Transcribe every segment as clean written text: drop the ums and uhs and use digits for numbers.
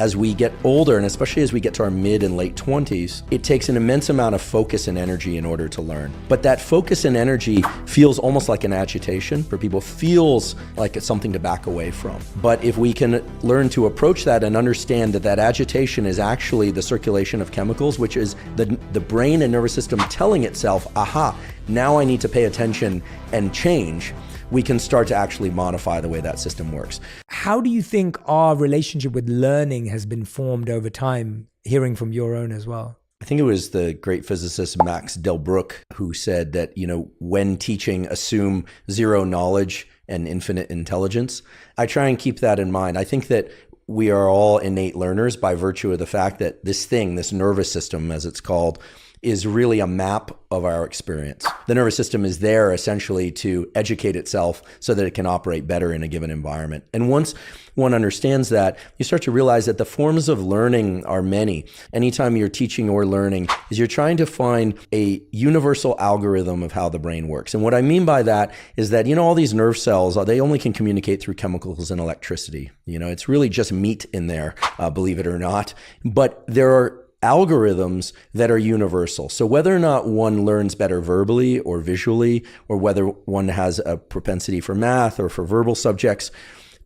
As we get older, and especially as we get to our mid and late 20s, it takes an immense amount of focus and energy in order to learn. But that focus and energy feels almost like an agitation for people, feels like it's something to back away from. But if we can learn to approach that and understand that that agitation is actually the circulation of chemicals, which is the brain and nervous system telling itself, aha, now I need to pay attention and change, we can start to actually modify the way that system works. How do you think our relationship with learning has been formed over time, hearing from your own as well? I think it was the great physicist Max Delbruck who said that, when teaching, assume zero knowledge and infinite intelligence. I try and keep that in mind. I think that we are all innate learners by virtue of the fact that this nervous system, as it's called, is really a map of our experience. The nervous system is there essentially to educate itself so that it can operate better in a given environment. And once one understands that, you start to realize that the forms of learning are many. Anytime you're teaching or learning, is you're trying to find a universal algorithm of how the brain works. And what I mean by that is that, all these nerve cells, they only can communicate through chemicals and electricity. It's really just meat in there, believe it or not. But there are algorithms that are universal. So whether or not one learns better verbally or visually, or whether one has a propensity for math or for verbal subjects,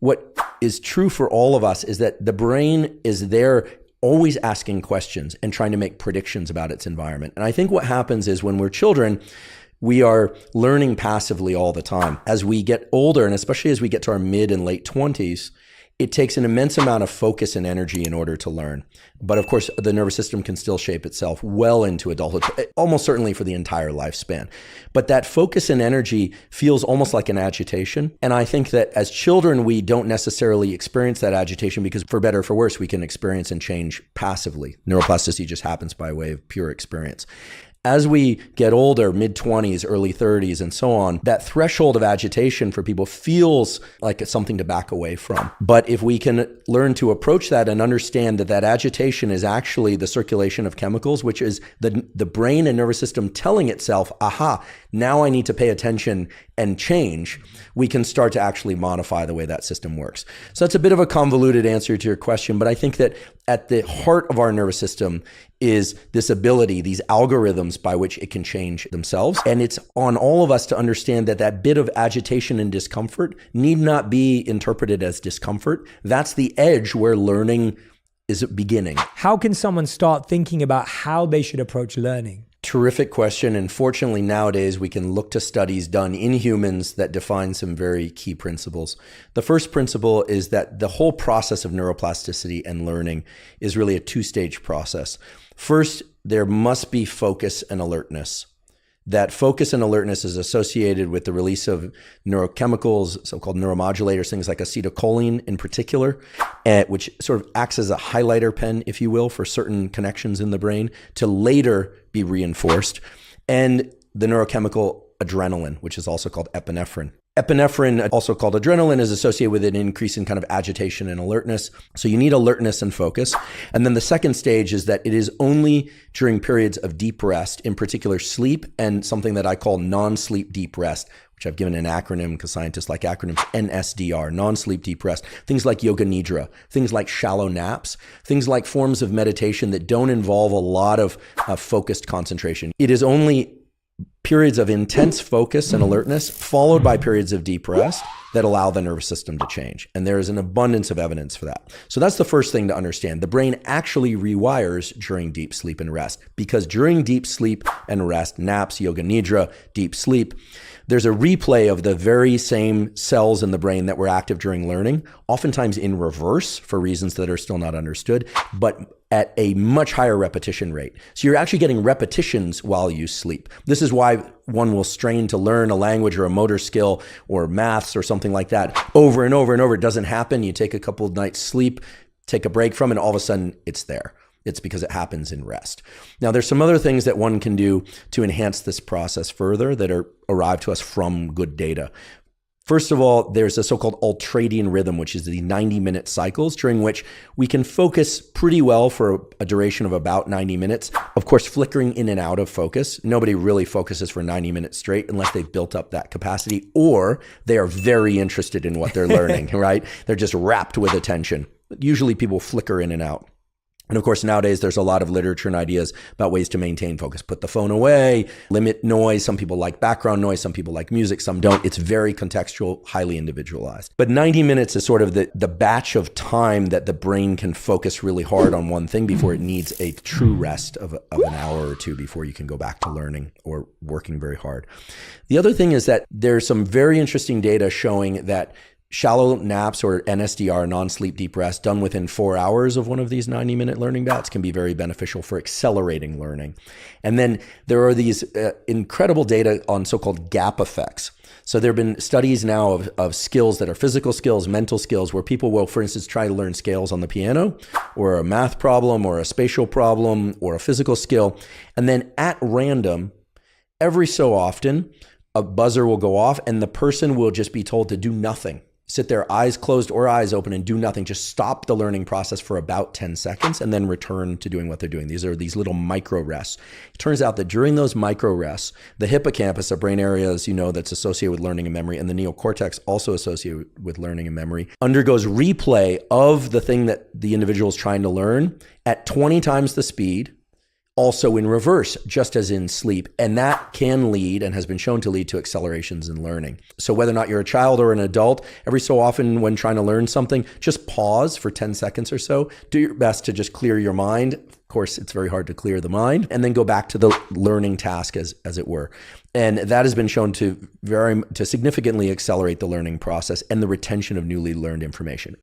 what is true for all of us is that the brain is there always asking questions and trying to make predictions about its environment. And I think what happens is when we're children, we are learning passively all the time. As we get older, and especially as we get to our mid and late 20s, it takes an immense amount of focus and energy in order to learn. But of course, the nervous system can still shape itself well into adulthood, almost certainly for the entire lifespan. But that focus and energy feels almost like an agitation. And I think that as children, we don't necessarily experience that agitation because for better or for worse, we can experience and change passively. Neuroplasticity just happens by way of pure experience. As we get older, mid-20s, early 30s, and so on, that threshold of agitation for people feels like it's something to back away from. But if we can learn to approach that and understand that that agitation is actually the circulation of chemicals, which is the brain and nervous system telling itself, aha, now I need to pay attention and change, we can start to actually modify the way that system works. So that's a bit of a convoluted answer to your question, but I think that at the heart of our nervous system is this ability, these algorithms by which it can change themselves. And it's on all of us to understand that that bit of agitation and discomfort need not be interpreted as discomfort. That's the edge where learning is beginning. How can someone start thinking about how they should approach learning? Terrific question. And fortunately, nowadays, we can look to studies done in humans that define some very key principles. The first principle is that the whole process of neuroplasticity and learning is really a two-stage process. First, there must be focus and alertness. That focus and alertness is associated with the release of neurochemicals, so-called neuromodulators, things like acetylcholine in particular, which sort of acts as a highlighter pen, if you will, for certain connections in the brain to later be reinforced. And the neurochemical adrenaline, which is also called epinephrine. Epinephrine, also called adrenaline, is associated with an increase in kind of agitation and alertness. So you need alertness and focus. And then the second stage is that it is only during periods of deep rest, in particular sleep, and something that I call non-sleep deep rest, which I've given an acronym because scientists like acronyms, NSDR, non-sleep deep rest. Things like yoga nidra, things like shallow naps, things like forms of meditation that don't involve a lot of focused concentration. It is only periods of intense focus and alertness followed by periods of deep rest that allow the nervous system to change. And there is an abundance of evidence for that. So that's the first thing to understand. The brain actually rewires during deep sleep and rest, because during deep sleep and rest, naps, yoga nidra, deep sleep, there's a replay of the very same cells in the brain that were active during learning, oftentimes in reverse for reasons that are still not understood, but at a much higher repetition rate. So you're actually getting repetitions while you sleep. This is why one will strain to learn a language or a motor skill or maths or something like that over and over and over. It doesn't happen. You take a couple of nights sleep, take a break from it, and all of a sudden it's there. It's because it happens in rest. Now, there's some other things that one can do to enhance this process further that are arrived to us from good data. First of all, there's a so-called ultradian rhythm, which is the 90-minute cycles during which we can focus pretty well for a duration of about 90 minutes. Of course, flickering in and out of focus. Nobody really focuses for 90 minutes straight unless they've built up that capacity or they are very interested in what they're learning, right? They're just wrapped with attention. Usually people flicker in and out. And of course, nowadays, there's a lot of literature and ideas about ways to maintain focus. Put the phone away, limit noise. Some people like background noise. Some people like music. Some don't. It's very contextual, highly individualized. But 90 minutes is sort of the batch of time that the brain can focus really hard on one thing before it needs a true rest of an hour or two before you can go back to learning or working very hard. The other thing is that there's some very interesting data showing that shallow naps, or NSDR, non-sleep deep rest, done within 4 hours of one of these 90-minute learning bouts can be very beneficial for accelerating learning. And then there are these incredible data on so-called gap effects. So there have been studies now of skills that are physical skills, mental skills, where people will, for instance, try to learn scales on the piano, or a math problem, or a spatial problem, or a physical skill. And then at random, every so often, a buzzer will go off and the person will just be told to do nothing. Sit there, eyes closed or eyes open, and do nothing. Just stop the learning process for about 10 seconds and then return to doing what they're doing. These are these little micro rests. It turns out that during those micro rests, the hippocampus, a brain area, as you know, that's associated with learning and memory, and the neocortex, also associated with learning and memory, undergoes replay of the thing that the individual is trying to learn at 20 times the speed, also in reverse, just as in sleep. And that can lead, and has been shown to lead, to accelerations in learning. So whether or not you're a child or an adult, every so often when trying to learn something, just pause for 10 seconds or so. Do your best to just clear your mind. Of course, it's very hard to clear the mind, and then go back to the learning task, as it were. And that has been shown to significantly accelerate the learning process and the retention of newly learned information.